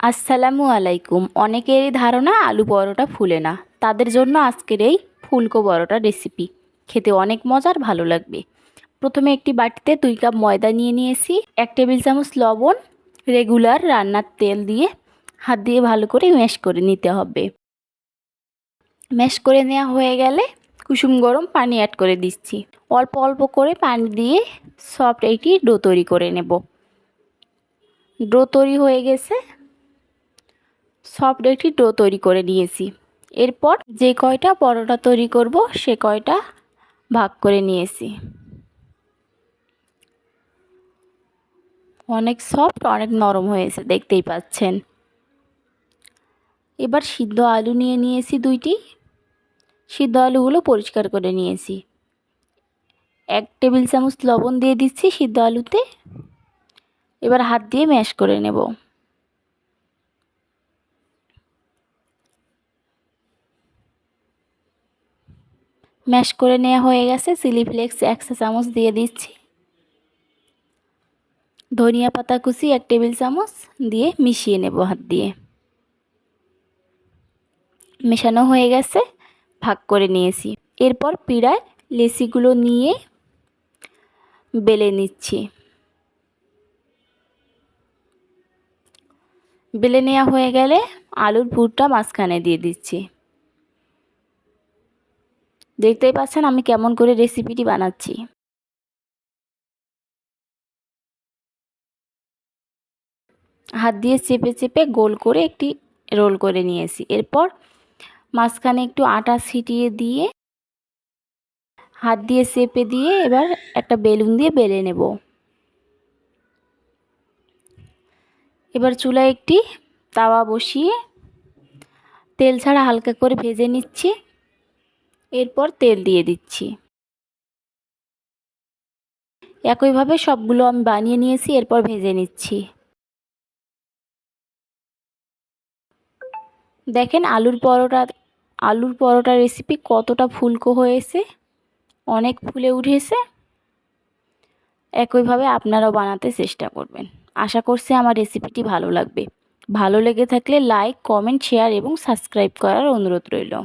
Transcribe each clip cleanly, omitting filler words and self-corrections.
আসসালামু আলাইকুম। অনেকেরই ধারণা আলু পরোটা ফুলে না, তাদের জন্য আজকের এই ফুলকো পরোটা রেসিপি খেতে অনেক মজার, ভালো লাগবে। প্রথমে একটি বাটিতে 2 কাপ ময়দা নিয়ে নিয়েছি, 1 টেবিল চামচ লবণ, রেগুলার রান্নার তেল দিয়ে হাত দিয়ে ভালো করে ম্যাশ করে নিতে হবে। ম্যাশ করে নেওয়া হয়ে গেলে কুসুম গরম পানি অ্যাড করে দিচ্ছি। অল্প অল্প করে পানি দিয়ে সফট একটি ডো তৈরি করে নেব। ডো তৈরি হয়ে গেছে, সফট একটি ডো তৈরি করে নিয়েছি। এরপর যে কয়টা পরোটা তৈরি করব সে কয়টা ভাগ করে নিয়েছি। অনেক সফট, অনেক নরম হয়েছে, দেখতেই পাচ্ছেন। এবার সিদ্ধ আলু নিয়ে নিয়েছি 2টি। সিদ্ধ আলুগুলো পরিষ্কার করে নিয়েছি। 1 টেবিল চামচ লবণ দিয়ে দিচ্ছি সিদ্ধ আলুতে। এবার হাত দিয়ে ম্যাশ করে নেব। ম্যাশ করে নেওয়া হয়ে গেছে। চিলি ফ্লেক্স 1 চা চামচ দিয়ে দিচ্ছি। ধনিয়া পাতা কুচি 1 টেবিল চামচ দিয়ে মিশিয়ে নেব হাত দিয়ে। মেশানো হয়ে গেছে, ভাগ করে নিয়েছি। এরপর পিড়ায় লেচিগুলো নিয়ে বেলে নিচ্ছি। বেলে নেওয়া হয়ে গেলে আলুর পুরটা মাঝখানে দিয়ে দিচ্ছি। দেখতেই পাচ্ছেন আমি কেমন করে রেসিপিটি বানাচ্ছি। হাত দিয়ে চেপে চেপে গোল করে একটি রোল করে নিয়েছি। এরপর মাঝখানে একটু আটা ছিটিয়ে দিয়ে হাত দিয়ে চেপে দিয়ে এবার একটা বেলুন দিয়ে বেলে নেব। এবার চুলায় একটি তাওয়া বসিয়ে তেল ছাড়া হালকা করে ভেজে নিচ্ছি। এরপর তেল দিয়ে দিচ্ছি। একইভাবে সবগুলো আমি বানিয়ে নিয়েছি, এরপর ভেজে নিচ্ছি। দেখেন আলুর পরোটা রেসিপি কতটা ফুলকো হয়েছে, অনেক ফুলে উঠেছে। একইভাবে আপনারাও বানাতে চেষ্টা করবেন। আশা করছি আমার রেসিপিটি ভালো লাগবে। ভালো লেগে থাকলে লাইক, কমেন্ট, শেয়ার এবং সাবস্ক্রাইব করার অনুরোধ রইল।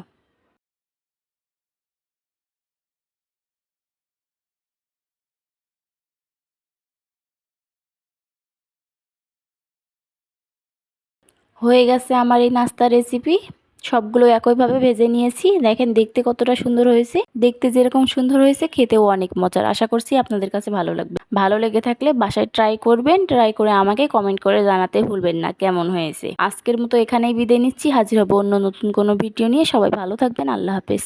হয়ে গেছে আমার এই নাস্তার রেসিপি। সবগুলো একইভাবে ভেজে নিয়েছি। দেখেন দেখতে কতটা সুন্দর হয়েছে। দেখতে যেরকম সুন্দর হয়েছে খেতেও অনেক মজার। আশা করছি আপনাদের কাছে ভালো লাগবে। ভালো লেগে থাকলে বাসায় ট্রাই করবেন। ট্রাই করে আমাকে কমেন্ট করে জানাতে ভুলবেন না কেমন হয়েছে। আজকের মতো এখানেই বিদায় নিচ্ছি। হাজির হব অন্য নতুন কোনো ভিডিও নিয়ে। সবাই ভালো থাকবেন। আল্লাহ হাফেজ।